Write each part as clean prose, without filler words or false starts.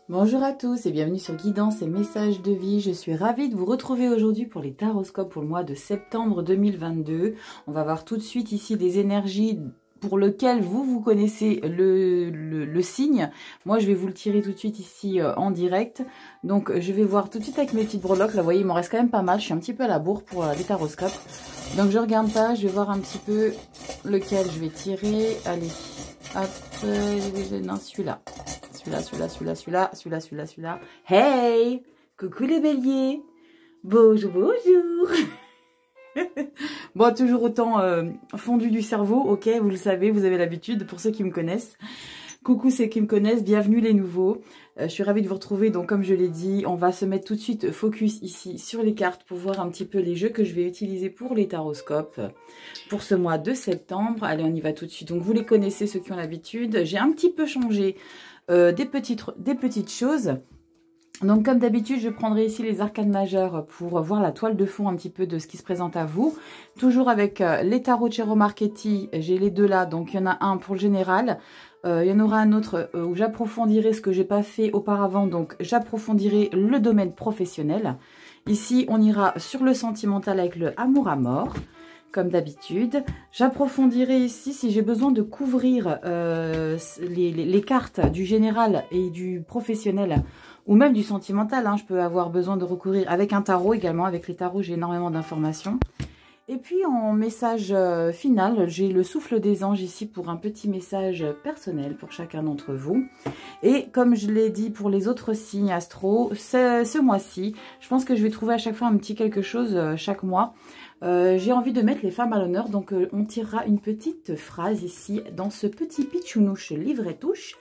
Bonjour à tous et bienvenue sur Guidance et Messages de Vie. Je suis ravie de vous retrouver aujourd'hui pour les taroscopes pour le mois de septembre 2022. On va voir tout de suite ici des énergies pour lesquelles vous connaissez le signe. Moi, je vais vous le tirer tout de suite ici en direct. Donc, je vais voir tout de suite avec mes petites breloques. Là, vous voyez, il m'en reste quand même pas mal. Je suis un petit peu à la bourre pour les taroscopes. Donc, je regarde pas. Je vais voir un petit peu lequel je vais tirer. Allez, hop, non, celui-là. Celui-là. Hey! Coucou les béliers! Bonjour, bonjour! Bon, toujours autant fondu du cerveau, ok, vous le savez, vous avez l'habitude, pour ceux qui me connaissent. Coucou ceux qui me connaissent, bienvenue les nouveaux. Je suis ravie de vous retrouver, donc comme je l'ai dit, on va se mettre tout de suite focus ici sur les cartes pour voir un petit peu les jeux que je vais utiliser pour les taroscopes pour ce mois de septembre. Allez, on y va tout de suite. Donc vous les connaissez, ceux qui ont l'habitude. J'ai un petit peu changé des petites choses. Donc comme d'habitude, je prendrai ici les arcanes majeures pour voir la toile de fond un petit peu de ce qui se présente à vous. Toujours avec les tarots de Cero Marchetti, j'ai les deux là, donc il y en a un pour le général. Il y en aura un autre où j'approfondirai ce que j'ai pas fait auparavant, donc j'approfondirai le domaine professionnel. Ici, on ira sur le sentimental avec le amour à mort. Comme d'habitude, j'approfondirai ici si j'ai besoin de couvrir les cartes du général et du professionnel ou même du sentimental. Hein. Je peux avoir besoin de recourir avec un tarot également. Avec les tarots, j'ai énormément d'informations. Et puis en message final, j'ai le souffle des anges ici pour un petit message personnel pour chacun d'entre vous. Et comme je l'ai dit pour les autres signes astro, ce mois-ci, je pense que je vais trouver à chaque fois un petit quelque chose chaque mois. J'ai envie de mettre les femmes à l'honneur, donc on tirera une petite phrase ici dans ce petit pitchounouche livre et touche.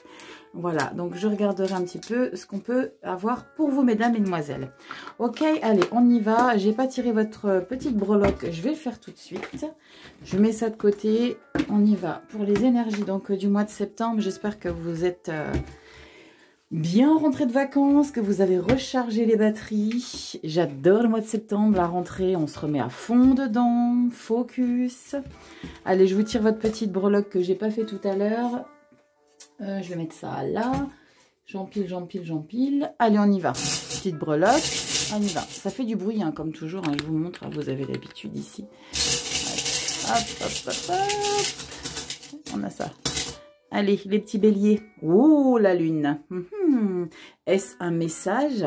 Voilà, donc je regarderai un petit peu ce qu'on peut avoir pour vous, mesdames, mesdemoiselles. Ok, allez, on y va. J'ai pas tiré votre petite breloque, je vais le faire tout de suite. Je mets ça de côté, on y va. Pour les énergies donc du mois de septembre, j'espère que vous êtes bien rentrés de vacances, que vous avez rechargé les batteries. J'adore le mois de septembre, la rentrée, on se remet à fond dedans, focus. Allez, je vous tire votre petite breloque que j'ai pas fait tout à l'heure. Je vais mettre ça là. J'empile. Allez, on y va. Petite breloque. On y va. Ça fait du bruit, hein, comme toujours. Hein, je vous montre. Hein, vous avez l'habitude ici. Hop. On a ça. Allez, les petits béliers. Oh, la lune. Est-ce un message ?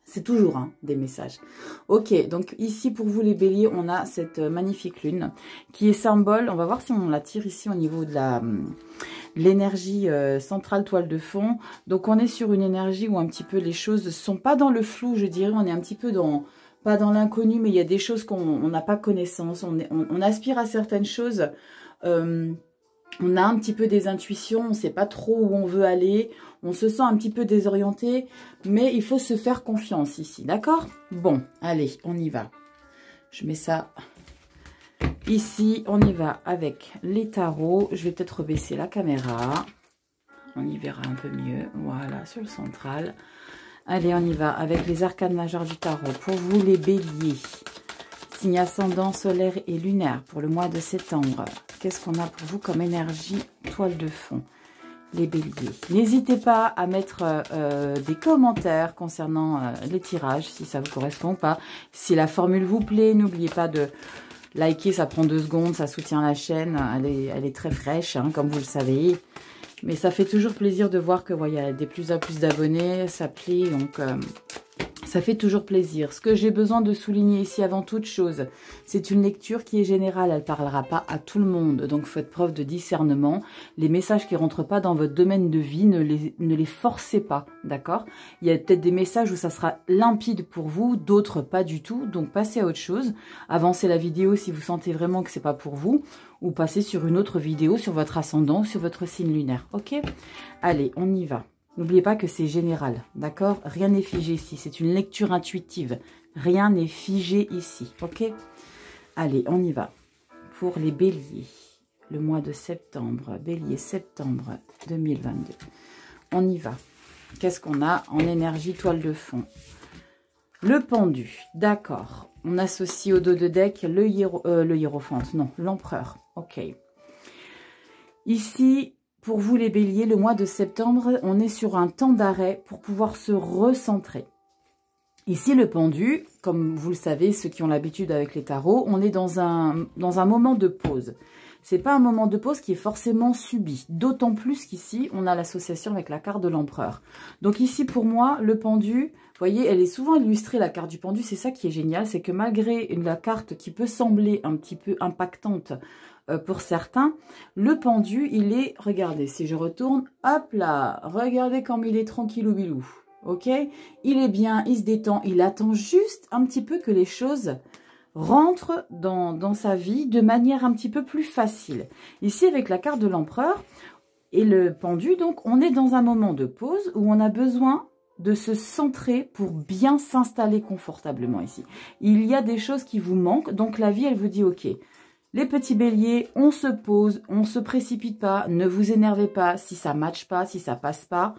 C'est toujours des messages. Ok, donc ici pour vous les béliers, on a cette magnifique lune qui est symbole. On va voir si on la tire ici au niveau de l'énergie centrale toile de fond. Donc on est sur une énergie où un petit peu les choses ne sont pas dans le flou, je dirais. On est un petit peu pas dans l'inconnu, mais il y a des choses qu'on n'a pas connaissance. On aspire à certaines choses. On a un petit peu des intuitions, on ne sait pas trop où on veut aller, on se sent un petit peu désorienté, mais il faut se faire confiance ici, d'accord? Bon, allez, on y va. Je mets ça ici, on y va avec les tarots. Je vais peut-être rebaisser la caméra, on y verra un peu mieux, voilà, sur le central. Allez, on y va avec les arcanes majeures du tarot. Pour vous les béliers, signe ascendant solaire et lunaire pour le mois de septembre. Qu'est-ce qu'on a pour vous comme énergie toile de fond, les béliers? N'hésitez pas à mettre des commentaires concernant les tirages, si ça vous correspond pas. Si la formule vous plaît, n'oubliez pas de liker, ça prend 2 secondes, ça soutient la chaîne. Elle est très fraîche, hein, comme vous le savez. Mais ça fait toujours plaisir de voir que voilà, il y a des plus en plus d'abonnés, ça plaît, donc ça fait toujours plaisir. Ce que j'ai besoin de souligner ici avant toute chose, c'est une lecture qui est générale, elle ne parlera pas à tout le monde. Donc faites preuve de discernement. Les messages qui ne rentrent pas dans votre domaine de vie, ne les forcez pas, d'accord? Il y a peut-être des messages où ça sera limpide pour vous, d'autres pas du tout. Donc passez à autre chose. Avancez la vidéo si vous sentez vraiment que ce n'est pas pour vous. Ou passez sur une autre vidéo sur votre ascendant, sur votre signe lunaire, ok? Allez, on y va. N'oubliez pas que c'est général, d'accord? Rien n'est figé ici, c'est une lecture intuitive. Rien n'est figé ici, ok? Allez, on y va. Pour les béliers, le mois de septembre, bélier septembre 2022. On y va. Qu'est-ce qu'on a en énergie toile de fond? Le pendu, d'accord. On associe au dos de deck le hiérophante, non, l'empereur, ok. Ici, pour vous les béliers, le mois de septembre, on est sur un temps d'arrêt pour pouvoir se recentrer. Ici, le pendu, comme vous le savez, ceux qui ont l'habitude avec les tarots, on est dans un moment de pause. C'est pas un moment de pause qui est forcément subi. D'autant plus qu'ici, on a l'association avec la carte de l'empereur. Donc ici, pour moi, le pendu, vous voyez, elle est souvent illustrée, la carte du pendu. C'est ça qui est génial, c'est que malgré la carte qui peut sembler un petit peu impactante pour certains, le pendu, il est, regardez, si je retourne, hop là, regardez comme il est tranquillou bilou, ok? Il est bien, il se détend, il attend juste un petit peu que les choses rentrent dans sa vie de manière un petit peu plus facile. Ici, avec la carte de l'empereur et le pendu, donc, on est dans un moment de pause où on a besoin de se centrer pour bien s'installer confortablement ici. Il y a des choses qui vous manquent, donc la vie, elle vous dit, ok, les petits béliers, on se pose, on ne se précipite pas, ne vous énervez pas si ça ne matche pas, si ça passe pas.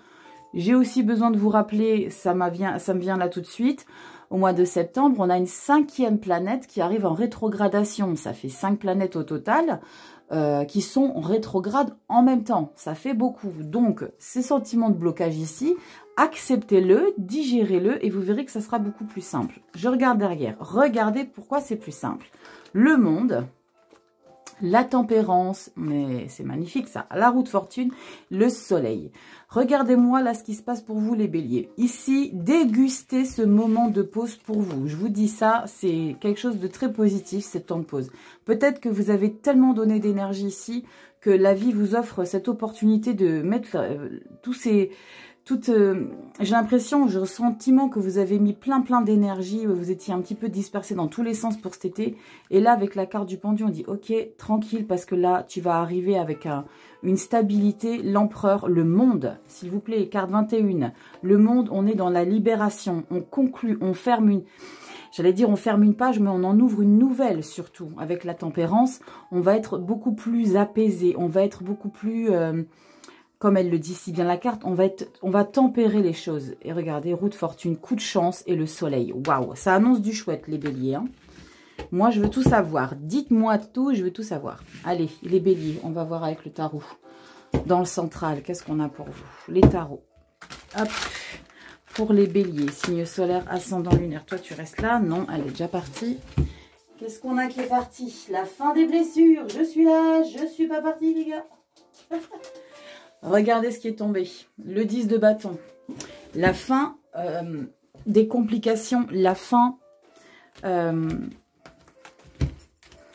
J'ai aussi besoin de vous rappeler, ça me vient là tout de suite, au mois de septembre, on a une 5e planète qui arrive en rétrogradation. Ça fait 5 planètes au total qui sont en rétrograde en même temps. Ça fait beaucoup. Donc, ces sentiments de blocage ici, acceptez-le, digérez-le et vous verrez que ça sera beaucoup plus simple. Je regarde derrière. Regardez pourquoi c'est plus simple. Le monde... La tempérance, mais c'est magnifique ça, la roue de fortune, le soleil. Regardez-moi là ce qui se passe pour vous les béliers. Ici, dégustez ce moment de pause pour vous. Je vous dis ça, c'est quelque chose de très positif, cette temps de pause. Peut-être que vous avez tellement donné d'énergie ici que la vie vous offre cette opportunité de mettre tous ces... j'ai l'impression, j'ai le sentiment que vous avez mis plein d'énergie, vous étiez un petit peu dispersé dans tous les sens pour cet été. Et là, avec la carte du pendu, on dit, ok, tranquille, parce que là, tu vas arriver avec une stabilité, l'empereur, le monde, s'il vous plaît, carte 21. Le monde, on est dans la libération, on conclut, on ferme une... J'allais dire on ferme une page, mais on en ouvre une nouvelle surtout. Avec la tempérance, on va être beaucoup plus apaisé, on va être beaucoup plus... comme elle le dit si bien la carte, on va tempérer les choses. Et regardez, roue de fortune, coup de chance et le soleil. Waouh, ça annonce du chouette, les béliers. Hein. Moi, je veux tout savoir. Dites-moi tout, je veux tout savoir. Allez, les béliers, on va voir avec le tarot. Dans le central, qu'est-ce qu'on a pour vous? Les tarots. Hop, pour les béliers, signe solaire, ascendant lunaire. Toi, tu restes là? Non, elle est déjà partie. Qu'est-ce qu'on a qui est parti? La fin des blessures. Je suis là, je suis pas partie, les gars. Regardez ce qui est tombé. Le 10 de bâton. La fin des complications. La fin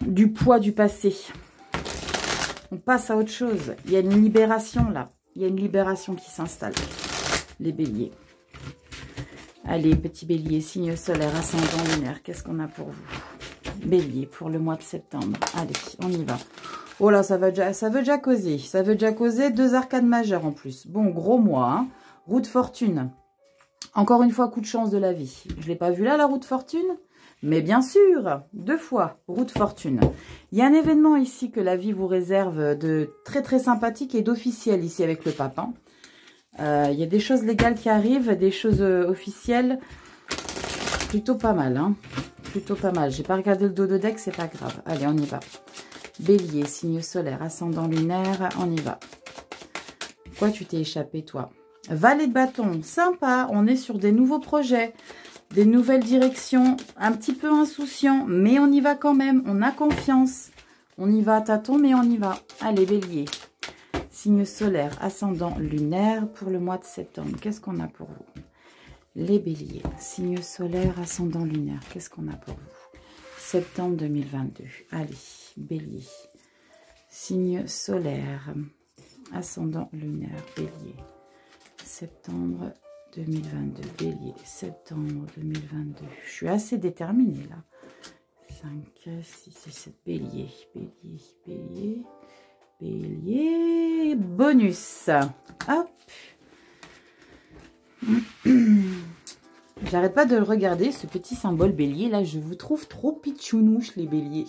du poids du passé. On passe à autre chose. Il y a une libération là. Il y a une libération qui s'installe. Les béliers. Allez, petit bélier, signe solaire, ascendant lunaire. Qu'est-ce qu'on a pour vous? Bélier, pour le mois de septembre. Allez, on y va. Oh là, ça veut déjà causer. Ça veut déjà causer 2 arcanes majeures en plus. Bon, gros mois. Hein. Roue de fortune. Encore une fois, coup de chance de la vie. Je ne l'ai pas vu là, la roue de fortune. Mais bien sûr, 2 fois, roue de fortune. Il y a un événement ici que la vie vous réserve de très sympathique et d'officiel ici avec le pape. Hein. Il y a des choses légales qui arrivent, des choses officielles. Plutôt pas mal. Hein. Plutôt pas mal. J'ai pas regardé le dos de deck, c'est pas grave. Allez, on y va. Bélier, signe solaire, ascendant lunaire, on y va. Pourquoi tu t'es échappé, toi? Valet de bâton, sympa, on est sur des nouveaux projets, des nouvelles directions, un petit peu insouciant, mais on y va quand même, on a confiance. On y va à tâtons, mais on y va. Allez, bélier, signe solaire, ascendant lunaire pour le mois de septembre. Qu'est-ce qu'on a pour vous? Les béliers, signe solaire, ascendant lunaire, qu'est-ce qu'on a pour vous? Septembre 2022, allez. Bélier, signe solaire, ascendant lunaire, bélier, septembre 2022, bélier, septembre 2022. Je suis assez déterminée là. 5, 6 et 7, bélier, bélier, bélier, bélier, bonus. Hop. J'arrête pas de le regarder, ce petit symbole bélier. Là, je vous trouve trop pitchounouche, les béliers.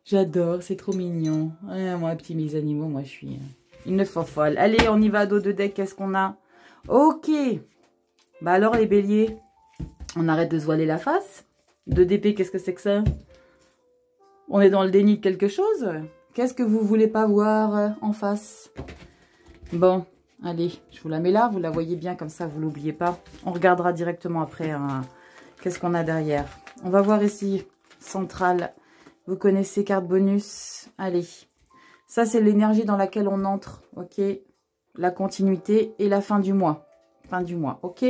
J'adore, c'est trop mignon. Moi, petit mes animaux, moi, je suis une fofolle. Allez, on y va, dos de deck, qu'est-ce qu'on a? Ok. Bah alors, les béliers, on arrête de se voiler la face. 2 d'épée, qu'est-ce que c'est que ça? On est dans le déni de quelque chose? Qu'est-ce que vous voulez pas voir en face? Bon, allez, je vous la mets là. Vous la voyez bien comme ça, vous l'oubliez pas. On regardera directement après qu'est-ce qu'on a derrière. On va voir ici, centrale. Vous connaissez carte bonus. Allez, ça c'est l'énergie dans laquelle on entre. Ok, la continuité et la fin du mois. Fin du mois, ok.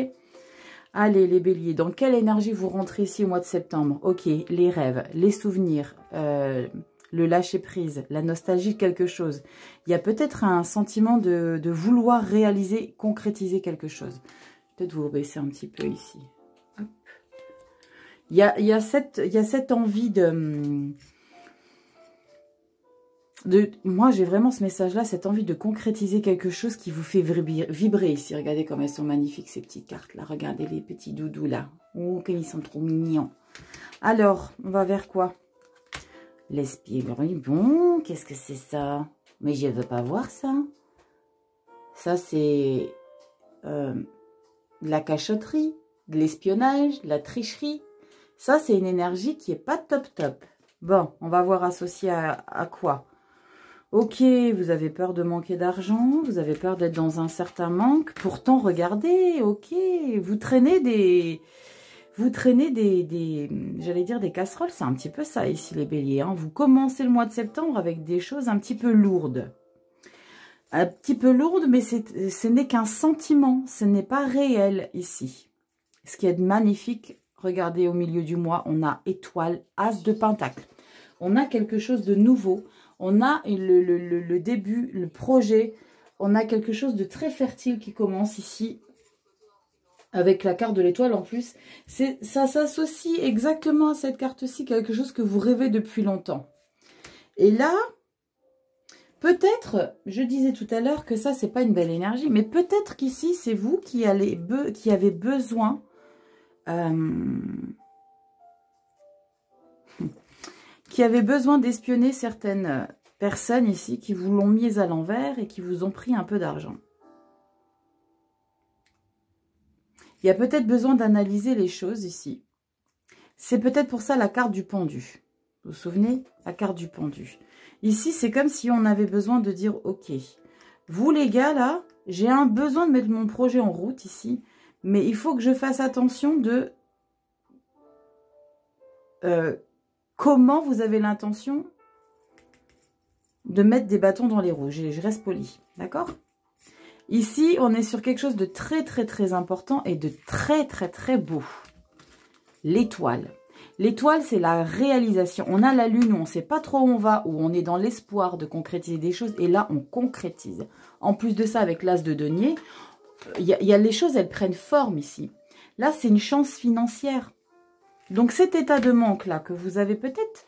Allez les béliers, dans quelle énergie vous rentrez ici au mois de septembre? Ok, les rêves, les souvenirs, le lâcher-prise, la nostalgie de quelque chose. Il y a peut-être un sentiment de vouloir réaliser, concrétiser quelque chose. Peut-être vous baisser un petit peu ici. Hop. Il y a cette envie moi, j'ai vraiment ce message-là, cette envie de concrétiser quelque chose qui vous fait vibrer ici. Regardez comme elles sont magnifiques, ces petites cartes-là. Regardez les petits doudous, là. Oh, qu'ils sont trop mignons. Alors, on va vers quoi? L'espièglerie. Bon, qu'est-ce que c'est ça? Mais je ne veux pas voir ça. Ça, c'est la cachotterie, de l'espionnage, de la tricherie. Ça, c'est une énergie qui n'est pas top. Bon, on va voir associé à quoi? Ok, vous avez peur de manquer d'argent, vous avez peur d'être dans un certain manque. Pourtant, regardez, ok, vous traînez des j'allais dire des casseroles. C'est un petit peu ça ici, les béliers. Hein. Vous commencez le mois de septembre avec des choses un petit peu lourdes. Un petit peu lourdes, mais ce n'est qu'un sentiment. Ce n'est pas réel ici. Ce qui est magnifique, regardez au milieu du mois, on a étoile, as de pentacle. On a quelque chose de nouveau. On a le début, le projet. On a quelque chose de très fertile qui commence ici. Avec la carte de l'étoile en plus. Ça s'associe exactement à cette carte-ci. Quelque chose que vous rêvez depuis longtemps. Et là, peut-être, je disais tout à l'heure que ça, c'est pas une belle énergie. Mais peut-être qu'ici, c'est vous qui avez besoin... qui avait besoin d'espionner certaines personnes ici qui vous l'ont mise à l'envers et qui vous ont pris un peu d'argent. Il y a peut-être besoin d'analyser les choses ici. C'est peut-être pour ça la carte du pendu. Vous vous souvenez? La carte du pendu. Ici, c'est comme si on avait besoin de dire, ok, vous les gars, là, j'ai un besoin de mettre mon projet en route ici, mais il faut que je fasse attention de... comment vous avez l'intention de mettre des bâtons dans les roues. Je reste poli, d'accord? Ici, on est sur quelque chose de très important et de très beau. L'étoile. L'étoile, c'est la réalisation. On a la lune où on ne sait pas trop où on va, où on est dans l'espoir de concrétiser des choses. Et là, on concrétise. En plus de ça, avec l'as de denier, il y a les choses, elles prennent forme ici. Là, c'est une chance financière. Donc, cet état de manque-là que vous avez peut-être...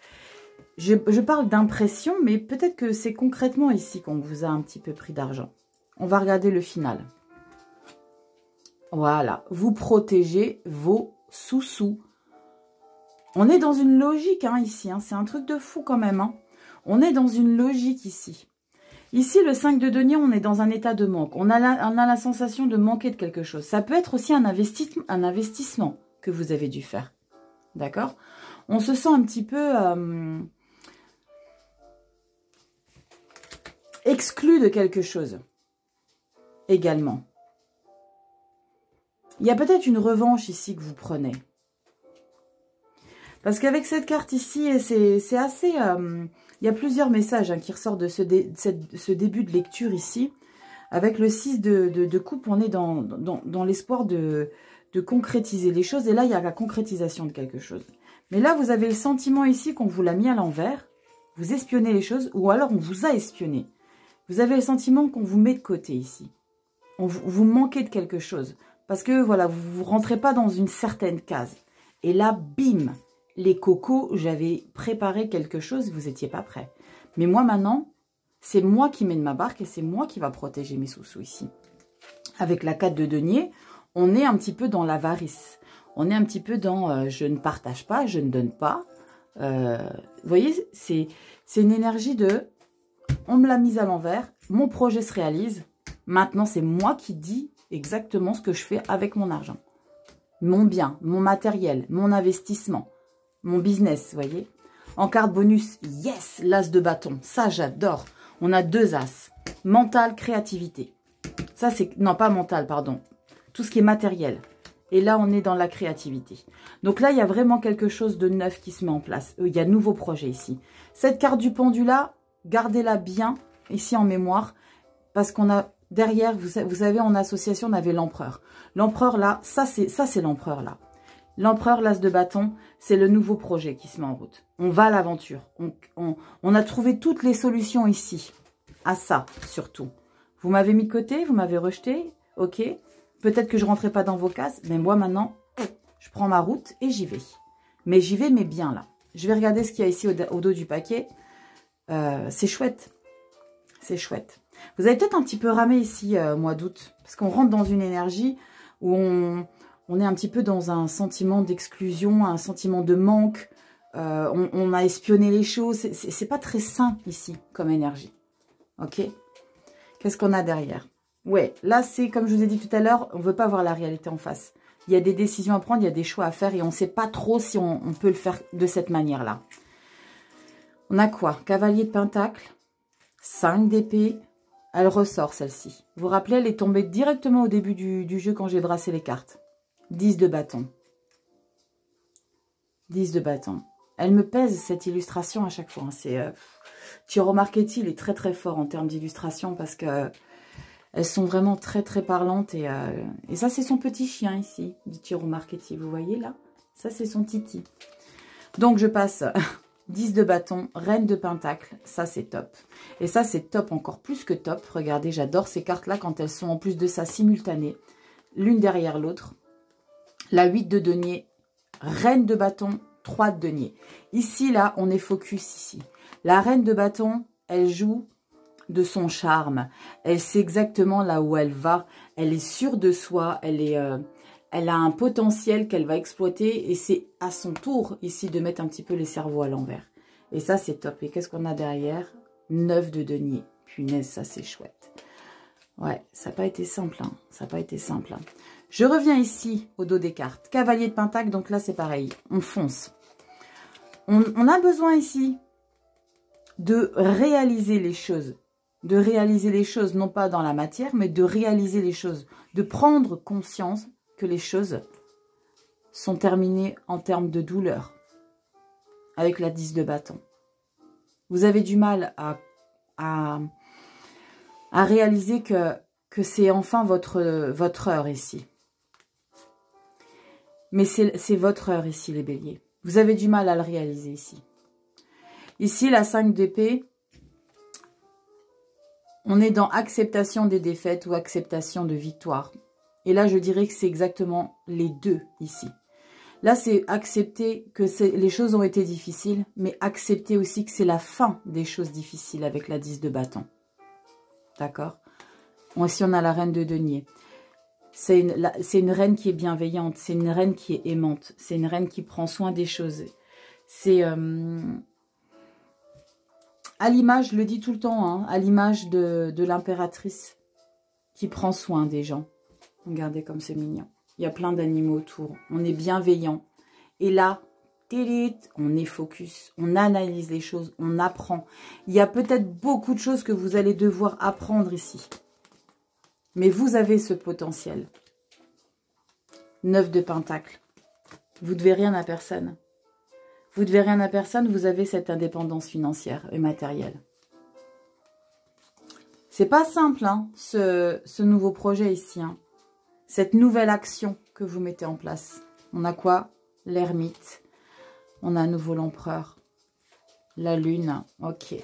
Je parle d'impression, mais peut-être que c'est concrètement ici qu'on vous a un petit peu pris d'argent. On va regarder le final. Voilà. Vous protégez vos sous-sous. On est dans une logique hein, ici. Hein. C'est un truc de fou quand même. Hein. On est dans une logique ici. Ici, le 5 de denier, on est dans un état de manque. On a la sensation de manquer de quelque chose. Ça peut être aussi un investissement que vous avez dû faire. D'accord? On se sent un petit peu exclu de quelque chose également. Il y a peut-être une revanche ici que vous prenez. Parce qu'avec cette carte ici, c'est assez... il y a plusieurs messages hein, qui ressortent de ce début de lecture ici. Avec le 6 de coupe, on est dans l'espoir de concrétiser les choses. Et là, il y a la concrétisation de quelque chose. Mais là, vous avez le sentiment ici qu'on vous l'a mis à l'envers. Vous espionnez les choses ou alors on vous a espionné. Vous avez le sentiment qu'on vous met de côté ici. Vous manquez de quelque chose. Parce que, voilà, vous ne rentrez pas dans une certaine case. Et là, bim, les cocos, j'avais préparé quelque chose, vous n'étiez pas prêts. Mais moi, maintenant, c'est moi qui mène ma barque et c'est moi qui va protéger mes sous-sous ici. Avec la 4 de denier, on est un petit peu dans l'avarice. On est un petit peu dans je ne partage pas, je ne donne pas. Vous voyez, c'est une énergie de on me l'a mise à l'envers, mon projet se réalise. Maintenant, c'est moi qui dis exactement ce que je fais avec mon argent. Mon bien, mon matériel, mon investissement, mon business, vous voyez. En carte bonus, yes, l'as de bâton. Ça, j'adore. On a 2 as. Mental, créativité. Ça, c'est... Non, pas mental, pardon. Tout ce qui est matériel. Et là, on est dans la créativité. Donc là, il y a vraiment quelque chose de neuf qui se met en place. Il y a nouveau projet ici. Cette carte du pendula, gardez-la bien ici en mémoire. Parce qu'on a derrière, vous savez, en association, on avait l'empereur. L'empereur là, ça c'est l'empereur là. L'empereur, l'as de bâton, c'est le nouveau projet qui se met en route. On va à l'aventure. On a trouvé toutes les solutions ici. À ça, surtout. Vous m'avez mis de côté, vous m'avez rejeté. Ok. Peut-être que je ne rentrais pas dans vos cases. Mais moi, maintenant, je prends ma route et j'y vais. Mais j'y vais, mais bien là. Je vais regarder ce qu'il y a ici au dos du paquet. C'est chouette. C'est chouette. Vous avez peut-être un petit peu ramé ici, mois d'août. Parce qu'on rentre dans une énergie où on est un petit peu dans un sentiment d'exclusion, un sentiment de manque. On a espionné les choses. C'est pas très sain ici, comme énergie. Ok? Qu'est-ce qu'on a derrière? Ouais, là, c'est comme je vous ai dit tout à l'heure, on ne veut pas voir la réalité en face. Il y a des décisions à prendre, il y a des choix à faire et on ne sait pas trop si on peut le faire de cette manière-là. On a quoi? Cavalier de Pentacle, 5 d'épée. Elle ressort, celle-ci. Vous vous rappelez, elle est tombée directement au début du jeu quand j'ai brassé les cartes. 10 de bâton. 10 de bâton. Elle me pèse, cette illustration, à chaque fois. C'est Tiro Marchetti, il est très très fort en termes d'illustration parce que elles sont vraiment très très parlantes. Et ça, c'est son petit chien ici, du Tiro Marchetti. Vous voyez là? Ça, c'est son titi. Donc, je passe 10 de bâton, reine de pentacle. Ça, c'est top. Et ça, c'est top, encore plus que top. Regardez, j'adore ces cartes-là quand elles sont en plus de ça simultanées. L'une derrière l'autre. La 8 de denier, reine de bâton, 3 de denier. Ici, là, on est focus ici. La reine de bâton, elle joue de son charme. Elle sait exactement là où elle va. Elle est sûre de soi. Elle a un potentiel qu'elle va exploiter. Et c'est à son tour ici de mettre un petit peu les cerveaux à l'envers. Et ça, c'est top. Et qu'est-ce qu'on a derrière? 9 de denier. Punaise, ça, c'est chouette. Ouais, ça n'a pas été simple. Hein. Ça n'a pas été simple. Hein. Je reviens ici au dos des cartes. Cavalier de Pentacle, donc là, c'est pareil. On fonce. On a besoin ici de réaliser les choses. De réaliser les choses, non pas dans la matière, mais de réaliser les choses. De prendre conscience que les choses sont terminées en termes de douleur. Avec la 10 de bâton. Vous avez du mal à réaliser que c'est enfin votre heure ici. Mais c'est votre heure ici, les béliers. Vous avez du mal à le réaliser ici. Ici, la 5 d'épée, on est dans acceptation des défaites ou acceptation de victoire. Et là, je dirais que c'est exactement les deux ici. Là, c'est accepter que les choses ont été difficiles, mais accepter aussi que c'est la fin des choses difficiles avec la 10 de bâton. D'accord? Ici, on a la reine de denier. C'est une reine qui est bienveillante, c'est une reine qui est aimante, c'est une reine qui prend soin des choses. C'est à l'image, je le dis tout le temps, hein, à l'image de l'impératrice qui prend soin des gens. Regardez comme c'est mignon. Il y a plein d'animaux autour. On est bienveillant. Et là, on est focus. On analyse les choses. On apprend. Il y a peut-être beaucoup de choses que vous allez devoir apprendre ici. Mais vous avez ce potentiel. 9 de pentacle. Vous ne devez rien à personne. Vous ne devez rien à personne. Vous avez cette indépendance financière et matérielle. C'est pas simple, hein, ce nouveau projet ici. Hein. Cette nouvelle action que vous mettez en place. On a quoi? L'ermite. On a à nouveau l'empereur. La lune. Ok.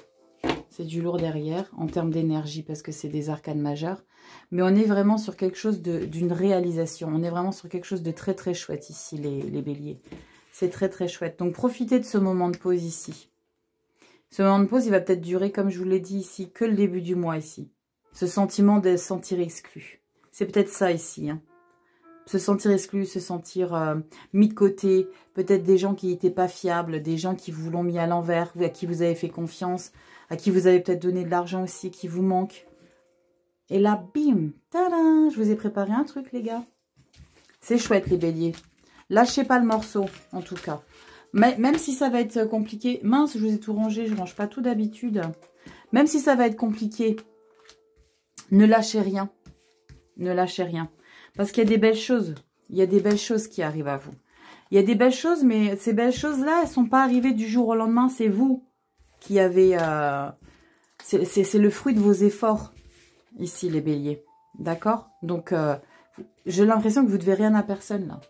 C'est du lourd derrière en termes d'énergie parce que c'est des arcanes majeures. Mais on est vraiment sur quelque chose d'une réalisation. On est vraiment sur quelque chose de très très chouette ici, les béliers. C'est très très chouette. Donc profitez de ce moment de pause ici. Ce moment de pause, il va peut-être durer, comme je vous l'ai dit ici, que le début du mois ici. Ce sentiment de se sentir exclu. C'est peut-être ça ici. Hein. Se sentir exclu, se sentir mis de côté. Peut-être des gens qui n'étaient pas fiables, des gens qui vous l'ont mis à l'envers, à qui vous avez fait confiance, à qui vous avez peut-être donné de l'argent aussi, qui vous manque. Et là, bim, tadam, je vous ai préparé un truc, les gars. C'est chouette, les béliers. Lâchez pas le morceau, en tout cas. Mais même si ça va être compliqué, mince, je vous ai tout rangé, je range pas tout d'habitude. Même si ça va être compliqué, ne lâchez rien. Ne lâchez rien. Parce qu'il y a des belles choses. Il y a des belles choses qui arrivent à vous. Il y a des belles choses, mais ces belles choses-là, elles ne sont pas arrivées du jour au lendemain. C'est vous qui avez... c'est le fruit de vos efforts, ici, les béliers. D'accord? Donc, j'ai l'impression que vous ne devez rien à personne, là.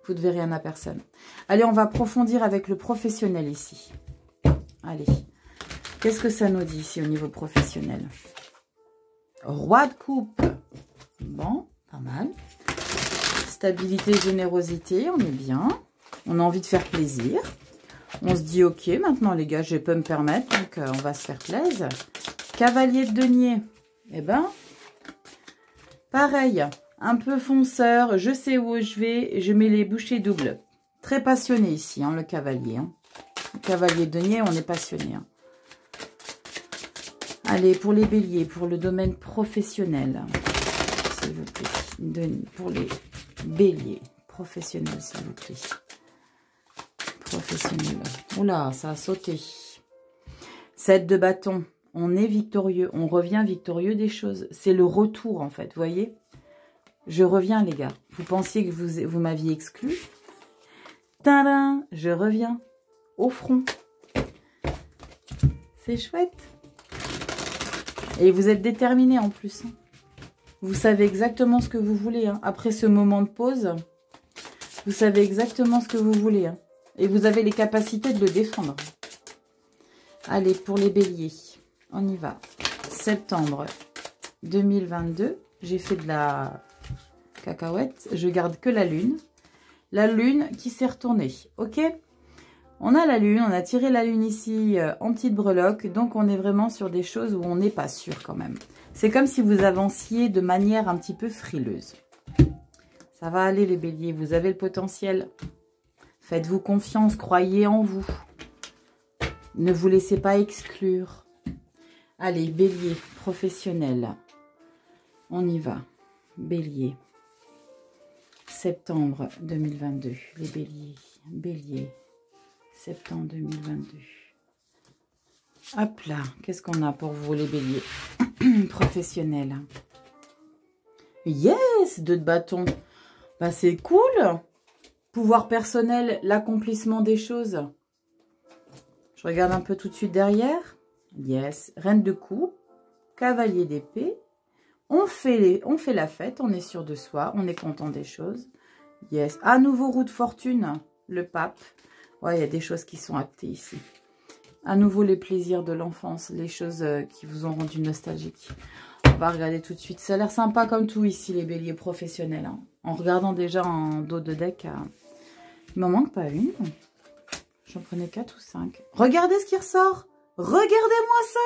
Vous ne devez rien à personne. Allez, on va approfondir avec le professionnel, ici. Allez. Qu'est-ce que ça nous dit, ici, au niveau professionnel? Roi de coupe. Bon, pas mal. Stabilité, générosité, on est bien. On a envie de faire plaisir. On se dit, ok, maintenant les gars, je peux me permettre, donc on va se faire plaisir. Cavalier de denier. Eh ben, pareil, un peu fonceur, je sais où je vais, je mets les bouchées doubles. Très passionné ici, hein, le cavalier. Hein. Le cavalier de denier, on est passionné. Hein. Allez, pour les béliers, pour le domaine professionnel, s'il vous plaît. Pour les béliers professionnels, s'il vous plaît. Professionnel. Oula, ça a sauté. 7 de bâton. On est victorieux. On revient victorieux des choses. C'est le retour, en fait. Vous voyez? Je reviens, les gars. Vous pensiez que vous m'aviez exclu? Tadam! Je reviens. Au front. C'est chouette. Et vous êtes déterminé en plus. Hein. Vous savez exactement ce que vous voulez. Hein. Après ce moment de pause, vous savez exactement ce que vous voulez. Hein. Et vous avez les capacités de le défendre. Allez, pour les béliers, on y va. Septembre 2022. J'ai fait de la cacahuète. Je garde que la lune. La lune qui s'est retournée. Ok? On a la lune, on a tiré la lune ici en petite breloque, donc on est vraiment sur des choses où on n'est pas sûr quand même. C'est comme si vous avanciez de manière un petit peu frileuse. Ça va aller les béliers, vous avez le potentiel. Faites-vous confiance, croyez en vous. Ne vous laissez pas exclure. Allez, bélier professionnel. On y va. Bélier. Septembre 2022. Les béliers. Bélier. Septembre 2022. Hop là, qu'est-ce qu'on a pour vous les béliers? Professionnels. Yes, 2 de bâton. Bah c'est cool. Pouvoir personnel, l'accomplissement des choses. Je regarde un peu tout de suite derrière. Yes, reine de coupe, cavalier d'épée. On fait la fête, on est sûr de soi, on est content des choses. Yes, à nouveau roue de fortune, le pape. Ouais, il y a des choses qui sont actées ici. À nouveau, les plaisirs de l'enfance, les choses qui vous ont rendu nostalgique. On va regarder tout de suite. Ça a l'air sympa comme tout ici, les béliers professionnels. Hein. En regardant déjà en dos de deck, il m'en manque pas une. J'en prenais 4 ou 5. Regardez ce qui ressort. Regardez-moi ça.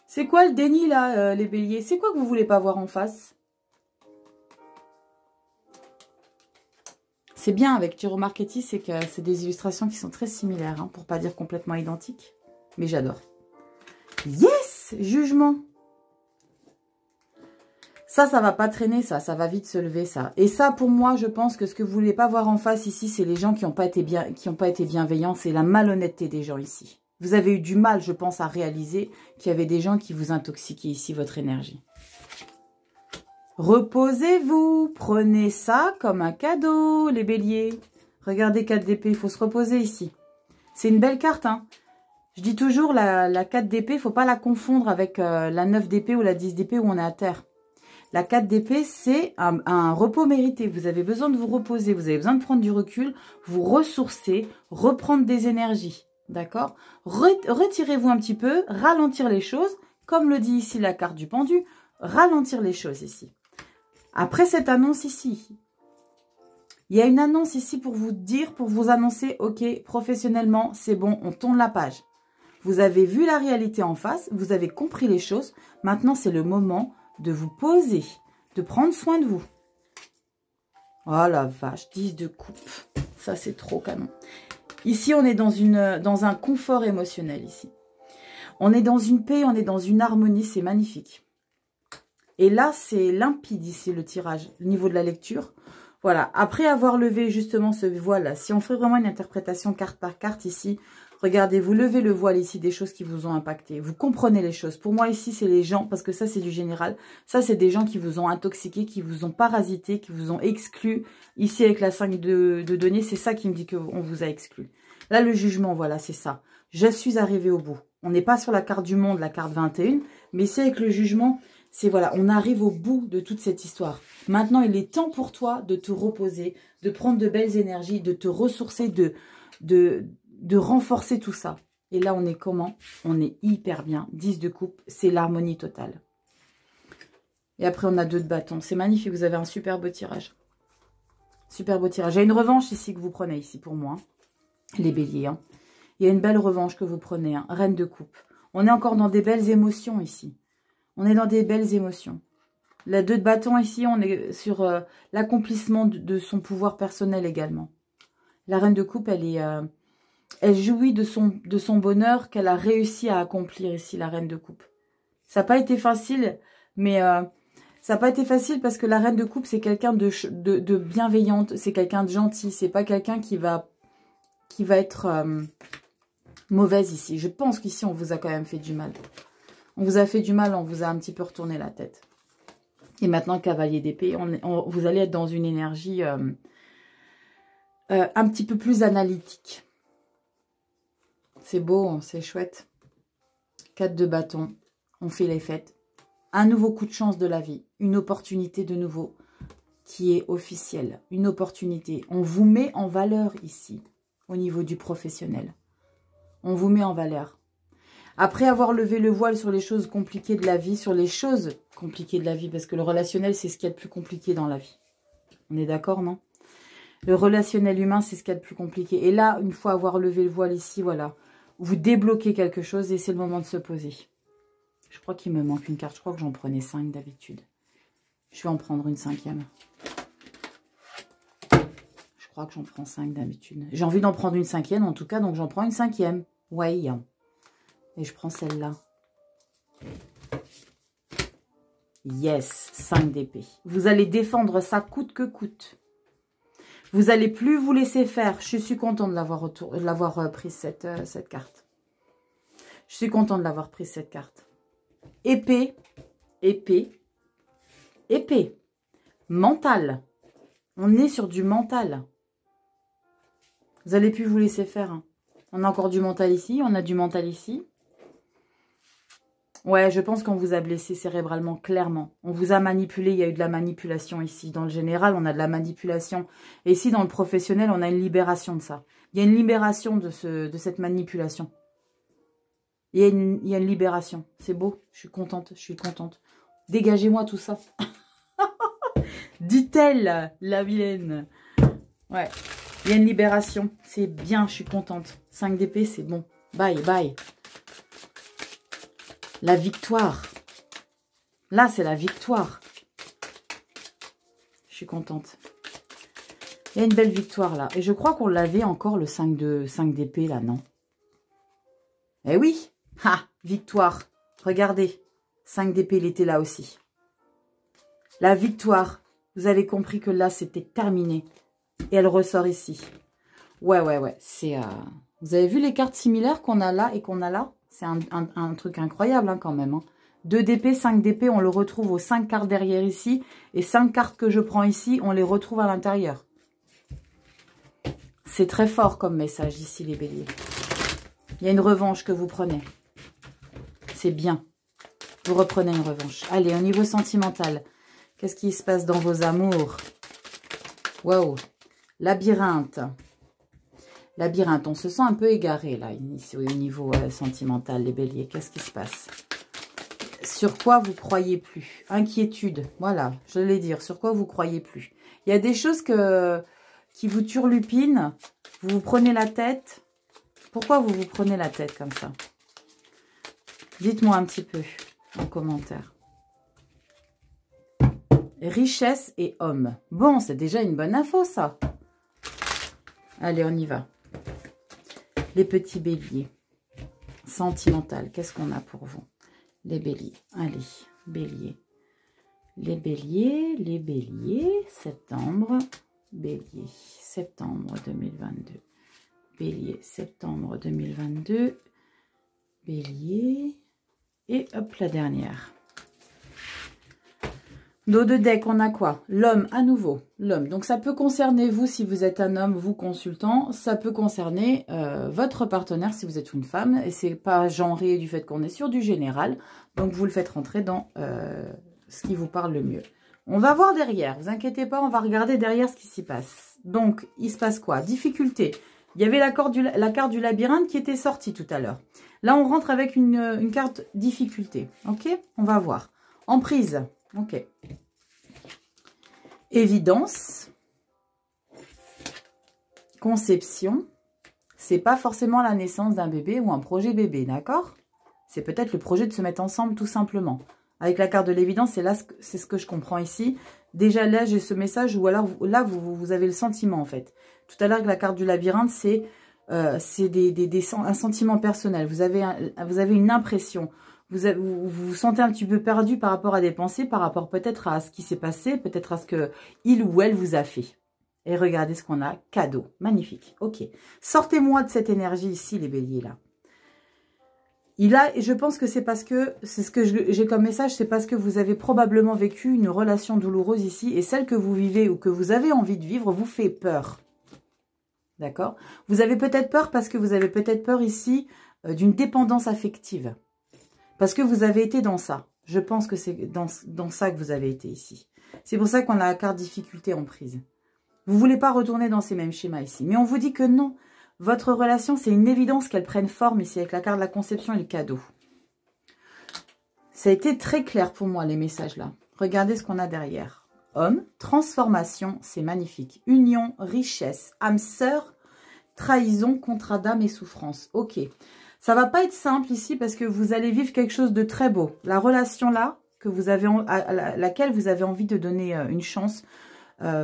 C'est quoi le déni, là, les béliers? C'est quoi que vous voulez pas voir en face? C'est bien avec Tarot Marketing, c'est que c'est des illustrations qui sont très similaires, hein, pour pas dire complètement identiques. Mais j'adore. Yes! Jugement. Ça va pas traîner, ça va vite se lever, ça. Et ça, pour moi, je pense que ce que vous voulez pas voir en face ici, c'est les gens qui n'ont pas été bienveillants, c'est la malhonnêteté des gens ici. Vous avez eu du mal, je pense, à réaliser qu'il y avait des gens qui vous intoxiquaient ici votre énergie. Reposez-vous, prenez ça comme un cadeau, les béliers. Regardez 4 d'épée, il faut se reposer ici. C'est une belle carte, hein. Je dis toujours, la 4 d'épée, il ne faut pas la confondre avec la 9 d'épée ou la 10 d'épée où on est à terre. La 4 d'épée, c'est un repos mérité. Vous avez besoin de vous reposer, vous avez besoin de prendre du recul, vous ressourcer, reprendre des énergies. D'accord? Retirez-vous un petit peu, ralentir les choses, comme le dit ici la carte du pendu, ralentir les choses ici. Après cette annonce ici, il y a une annonce ici pour vous dire, pour vous annoncer, ok, professionnellement, c'est bon, on tourne la page. Vous avez vu la réalité en face, vous avez compris les choses. Maintenant, c'est le moment de vous poser, de prendre soin de vous. Oh la vache, 10 de coupe. Ça, c'est trop canon. Ici, on est dans un confort émotionnel ici. On est dans une paix, on est dans une harmonie, c'est magnifique. Et là, c'est limpide ici, le tirage, au niveau de la lecture. Voilà, après avoir levé justement ce voile-là, si on fait vraiment une interprétation carte par carte ici, regardez, vous levez le voile ici des choses qui vous ont impacté. Vous comprenez les choses. Pour moi ici, c'est les gens, parce que ça c'est du général. Ça c'est des gens qui vous ont intoxiqué, qui vous ont parasité, qui vous ont exclu. Ici avec la 5 de denier, c'est ça qui me dit qu'on vous a exclu. Là le jugement, voilà, c'est ça. Je suis arrivée au bout. On n'est pas sur la carte du monde, la carte 21, mais c'est avec le jugement... C'est voilà, on arrive au bout de toute cette histoire. Maintenant, il est temps pour toi de te reposer, de prendre de belles énergies, de te ressourcer, de renforcer tout ça. Et là, on est comment? On est hyper bien. 10 de coupe, c'est l'harmonie totale. Et après, on a 2 de bâton. C'est magnifique, vous avez un super beau tirage. Super beau tirage. Il y a une revanche ici que vous prenez ici pour moi. Les béliers. Hein. Il y a une belle revanche que vous prenez. Hein. Reine de coupe. On est encore dans des belles émotions ici. On est dans des belles émotions. La 2 de bâton ici, on est sur l'accomplissement de son pouvoir personnel également. La reine de coupe, elle jouit de son bonheur qu'elle a réussi à accomplir ici, la reine de coupe. Ça n'a pas été facile, mais ça n'a pas été facile parce que la reine de coupe, c'est quelqu'un de bienveillante, c'est quelqu'un de gentil, c'est pas quelqu'un qui va être mauvaise ici. Je pense qu'ici, on vous a quand même fait du mal. On vous a fait du mal, on vous a un petit peu retourné la tête. Et maintenant, cavalier d'épée, vous allez être dans une énergie un petit peu plus analytique. C'est beau, c'est chouette. 4 de bâton, on fait les fêtes. Un nouveau coup de chance de la vie. Une opportunité de nouveau qui est officielle. Une opportunité. On vous met en valeur ici, au niveau du professionnel. On vous met en valeur. Après avoir levé le voile sur les choses compliquées de la vie, sur les choses compliquées de la vie, parce que le relationnel, c'est ce qu'il y a de plus compliqué dans la vie. On est d'accord, non? Le relationnel humain, c'est ce qu'il y a de plus compliqué. Et là, une fois avoir levé le voile ici, voilà, vous débloquez quelque chose et c'est le moment de se poser. Je crois qu'il me manque une carte. Je crois que j'en prenais 5 d'habitude. Je vais en prendre une 5e. Je crois que j'en prends 5 d'habitude. J'ai envie d'en prendre une 5e en tout cas, donc j'en prends une 5e. Ouais. Et je prends celle-là. Yes, 5 d'épée. Vous allez défendre ça coûte que coûte. Vous n'allez plus vous laisser faire. Je suis contente de l'avoir prise cette carte. Je suis contente de l'avoir prise cette carte. Épée, épée, épée. Mental. On est sur du mental. Vous n'allez plus vous laisser faire. Hein. On a encore du mental ici, on a du mental ici. Ouais, je pense qu'on vous a blessé cérébralement, clairement. On vous a manipulé, il y a eu de la manipulation ici. Dans le général, on a de la manipulation. Et ici, dans le professionnel, on a une libération de ça. Il y a une libération de cette manipulation. Il y a une libération. C'est beau, je suis contente, je suis contente. Dégagez-moi tout ça. Dit-elle, la vilaine. Ouais, il y a une libération. C'est bien, je suis contente. 5 d'épée, c'est bon. Bye, bye. La victoire. Là, c'est la victoire. Je suis contente. Il y a une belle victoire là. Et je crois qu'on l'avait encore le 5 d'épée là, non? Eh oui. Ha, victoire. Regardez. 5 d'épée, il était là aussi. La victoire. Vous avez compris que là, c'était terminé. Et elle ressort ici. Ouais. C'est, vous avez vu les cartes similaires qu'on a là et qu'on a là? C'est un truc incroyable hein, quand même. Hein. 2 d'épée, 5 d'épée, on le retrouve aux 5 cartes derrière ici. Et 5 cartes que je prends ici, on les retrouve à l'intérieur. C'est très fort comme message ici, les béliers. Il y a une revanche que vous prenez. C'est bien. Vous reprenez une revanche. Allez, au niveau sentimental, qu'est-ce qui se passe dans vos amours? Waouh. Labyrinthe. Labyrinthe, on se sent un peu égaré là, ici, au niveau sentimental, les béliers. Qu'est-ce qui se passe? Sur quoi vous croyez plus? Inquiétude, voilà, je vais dire, sur quoi vous croyez plus? Il y a des choses qui vous turlupinent, vous vous prenez la tête. Pourquoi vous vous prenez la tête comme ça? Dites-moi un petit peu en commentaire. Richesse et homme. Bon, c'est déjà une bonne info, ça. Allez, on y va. Les petits béliers. Sentimental, qu'est-ce qu'on a pour vous? Les béliers. Allez, béliers. Les béliers, septembre. Bélier, septembre 2022. Bélier, septembre 2022. Bélier. Et hop, la dernière. Dos de deck, on a quoi? L'homme, à nouveau. L'homme. Donc, ça peut concerner vous si vous êtes un homme, vous consultant. Ça peut concerner votre partenaire si vous êtes une femme. Et c'est pas genré du fait qu'on est sur du général. Donc, vous le faites rentrer dans ce qui vous parle le mieux. On va voir derrière. Vous inquiétez pas, on va regarder derrière ce qui s'y passe. Donc, il se passe quoi? Difficulté. Il y avait la carte du labyrinthe qui était sortie tout à l'heure. Là, on rentre avec une carte difficulté. Ok? On va voir. Emprise. Ok. Évidence. Conception. C'est pas forcément la naissance d'un bébé ou un projet bébé, d'accord? C'est peut-être le projet de se mettre ensemble tout simplement. Avec la carte de l'évidence, c'est ce que je comprends ici. Déjà là, j'ai ce message ou alors là, vous avez le sentiment en fait. Tout à l'heure, la carte du labyrinthe, c'est un sentiment personnel. Vous avez une impression. Vous vous sentez un petit peu perdu par rapport à des pensées, par rapport peut-être à ce qui s'est passé, peut-être à ce que il ou elle vous a fait. Et regardez ce qu'on a. Cadeau. Magnifique. Ok. Sortez-moi de cette énergie ici, les béliers, là. Et je pense que c'est parce que, c'est ce que j'ai comme message, c'est parce que vous avez probablement vécu une relation douloureuse ici, et celle que vous vivez ou que vous avez envie de vivre vous fait peur. D'accord? Vous avez peut-être peur parce que vous avez peut-être peur ici d'une dépendance affective. Parce que vous avez été dans ça. Je pense que c'est dans ça que vous avez été ici. C'est pour ça qu'on a la carte difficulté en prise. Vous ne voulez pas retourner dans ces mêmes schémas ici. Mais on vous dit que non. Votre relation, c'est une évidence qu'elle prenne forme ici avec la carte de la conception et le cadeau. Ça a été très clair pour moi, les messages là. Regardez ce qu'on a derrière. Homme, transformation, c'est magnifique. Union, richesse, âme sœur, trahison, contrat d'âme et souffrance. Ok. Ça va pas être simple ici parce que vous allez vivre quelque chose de très beau. La relation là, à laquelle vous avez envie de donner une chance,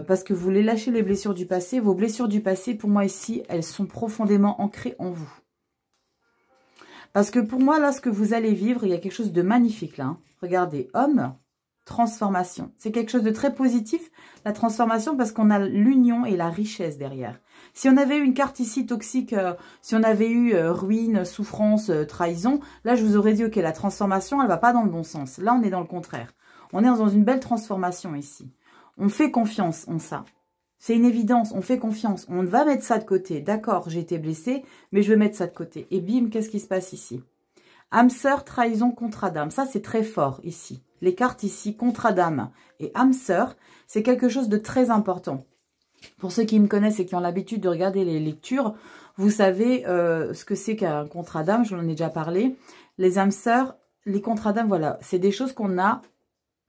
parce que vous voulez lâcher les blessures du passé. Vos blessures du passé, pour moi ici, elles sont profondément ancrées en vous. Parce que pour moi, là, ce que vous allez vivre, il y a quelque chose de magnifique là. Hein. Regardez, homme, transformation. C'est quelque chose de très positif, la transformation, parce qu'on a l'union et la richesse derrière. Si on avait eu une carte ici toxique, si on avait eu ruine, souffrance, trahison, là, je vous aurais dit, ok, la transformation, elle va pas dans le bon sens. Là, on est dans le contraire. On est dans une belle transformation ici. On fait confiance en ça. C'est une évidence, on fait confiance. On va mettre ça de côté. D'accord, j'ai été blessée, mais je vais mettre ça de côté. Et bim, qu'est-ce qui se passe ici? Âme sœur, trahison, contrat d'âme. Ça, c'est très fort ici. Les cartes ici, contrat d'âme et âme sœur, c'est quelque chose de très important. Pour ceux qui me connaissent et qui ont l'habitude de regarder les lectures, vous savez ce que c'est qu'un contrat d'âme, je vous en ai déjà parlé. Les âmes sœurs, les contrats d'âme, voilà, c'est des choses qu'on a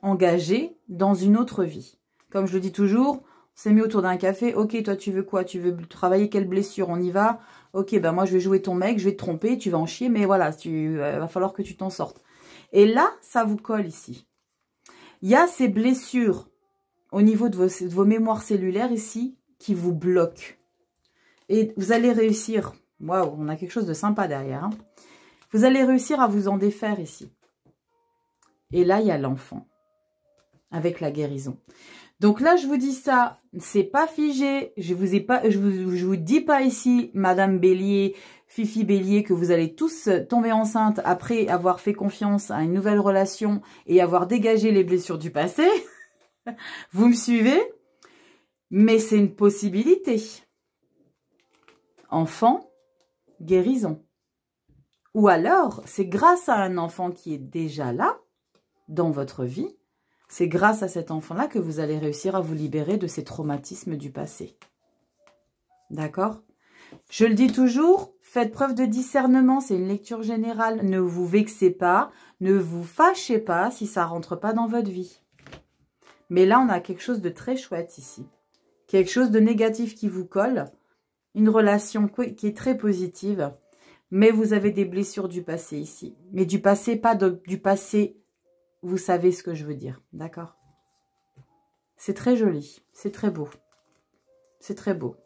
engagées dans une autre vie. Comme je le dis toujours, on s'est mis autour d'un café, ok, toi tu veux quoi? Tu veux travailler quelle blessure? On y va? Ok, ben moi je vais jouer ton mec, je vais te tromper, tu vas en chier, mais voilà, va falloir que tu t'en sortes. Et là, ça vous colle ici. Il y a ces blessures au niveau de vos mémoires cellulaires ici, qui vous bloquent. Et vous allez réussir, waouh, on a quelque chose de sympa derrière. Hein. Vous allez réussir à vous en défaire ici. Et là, il y a l'enfant, avec la guérison. Donc là, je vous dis ça, c'est pas figé. Je vous dis pas ici, Madame Bélier, Fifi Bélier, que vous allez tous tomber enceinte après avoir fait confiance à une nouvelle relation et avoir dégagé les blessures du passé. Vous me suivez? Mais c'est une possibilité. Enfant, guérison. Ou alors, c'est grâce à un enfant qui est déjà là, dans votre vie, c'est grâce à cet enfant-là que vous allez réussir à vous libérer de ces traumatismes du passé. D'accord? Je le dis toujours, faites preuve de discernement, c'est une lecture générale. Ne vous vexez pas, ne vous fâchez pas si ça ne rentre pas dans votre vie. Mais là, on a quelque chose de très chouette ici. Quelque chose de négatif qui vous colle. Une relation qui est très positive. Mais vous avez des blessures du passé ici. Mais du passé, pas du passé, vous savez ce que je veux dire. D'accord? C'est très joli. C'est très beau. C'est très beau.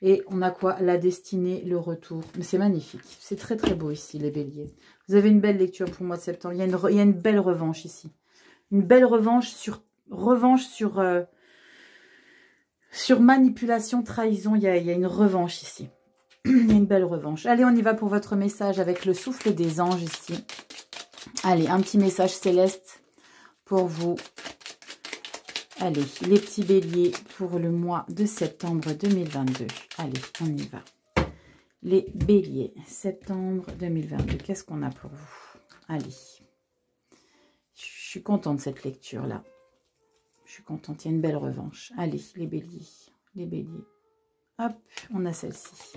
Et on a quoi? La destinée, le retour. Mais c'est magnifique. C'est très très beau ici, les béliers. Vous avez une belle lecture pour le mois de septembre. Il y a une belle revanche ici. Une belle revanche sur Sur manipulation, trahison, il y a une revanche ici. Il y a une belle revanche. Allez, on y va pour votre message avec le souffle des anges ici. Allez, un petit message céleste pour vous. Allez, les petits béliers pour le mois de septembre 2022. Allez, on y va. Les béliers, septembre 2022. Qu'est-ce qu'on a pour vous? Allez. Je suis contente de cette lecture-là. Je suis contente, il y a une belle revanche. Allez, les béliers. Les béliers. Hop, on a celle-ci.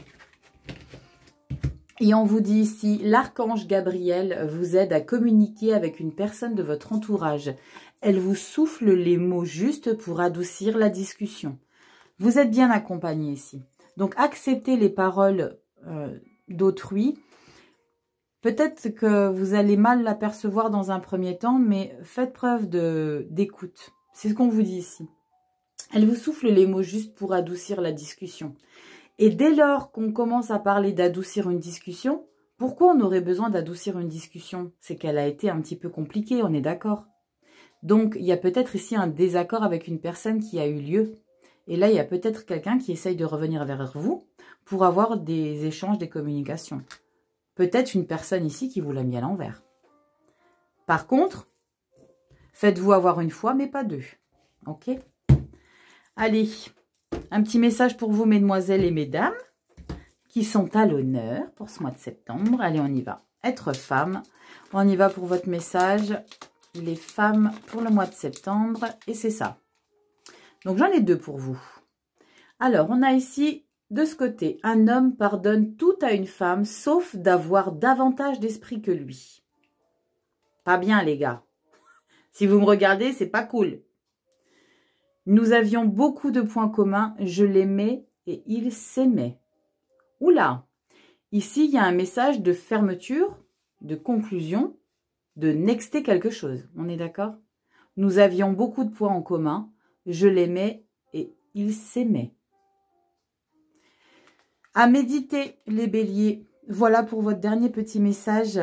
Et on vous dit ici, l'archange Gabriel vous aide à communiquer avec une personne de votre entourage. Elle vous souffle les mots justes pour adoucir la discussion. Vous êtes bien accompagné ici. Donc, acceptez les paroles d'autrui. Peut-être que vous allez mal l'apercevoir dans un premier temps, mais faites preuve d'écoute. C'est ce qu'on vous dit ici. Elle vous souffle les mots justes pour adoucir la discussion. Et dès lors qu'on commence à parler d'adoucir une discussion, pourquoi on aurait besoin d'adoucir une discussion? C'est qu'elle a été un petit peu compliquée, on est d'accord. Donc, il y a peut-être ici un désaccord avec une personne qui a eu lieu. Et là, il y a peut-être quelqu'un qui essaye de revenir vers vous pour avoir des échanges, des communications. Peut-être une personne ici qui vous l'a mis à l'envers. Par contre, faites-vous avoir une fois, mais pas deux. Ok? Allez, un petit message pour vous, mesdemoiselles et mesdames, qui sont à l'honneur pour ce mois de septembre. Allez, on y va. Être femme. On y va pour votre message. Les femmes pour le mois de septembre. Et c'est ça. Donc, j'en ai deux pour vous. Alors, on a ici, de ce côté, un homme pardonne tout à une femme, sauf d'avoir davantage d'esprit que lui. Pas bien, les gars. Si vous me regardez, c'est pas cool. Nous avions beaucoup de points communs. Je l'aimais et il s'aimait. Oula! Ici, il y a un message de fermeture, de conclusion, de nexter quelque chose. On est d'accord? Nous avions beaucoup de points en commun. Je l'aimais et il s'aimait. À méditer, les béliers. Voilà pour votre dernier petit message.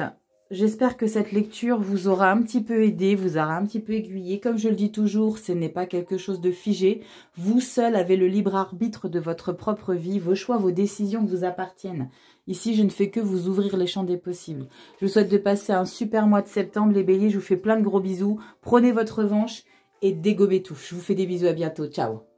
J'espère que cette lecture vous aura un petit peu aidé, vous aura un petit peu aiguillé. Comme je le dis toujours, ce n'est pas quelque chose de figé. Vous seul avez le libre arbitre de votre propre vie. Vos choix, vos décisions vous appartiennent. Ici, je ne fais que vous ouvrir les champs des possibles. Je vous souhaite de passer un super mois de septembre, les béliers. Je vous fais plein de gros bisous. Prenez votre revanche et dégommez tout. Je vous fais des bisous, à bientôt. Ciao.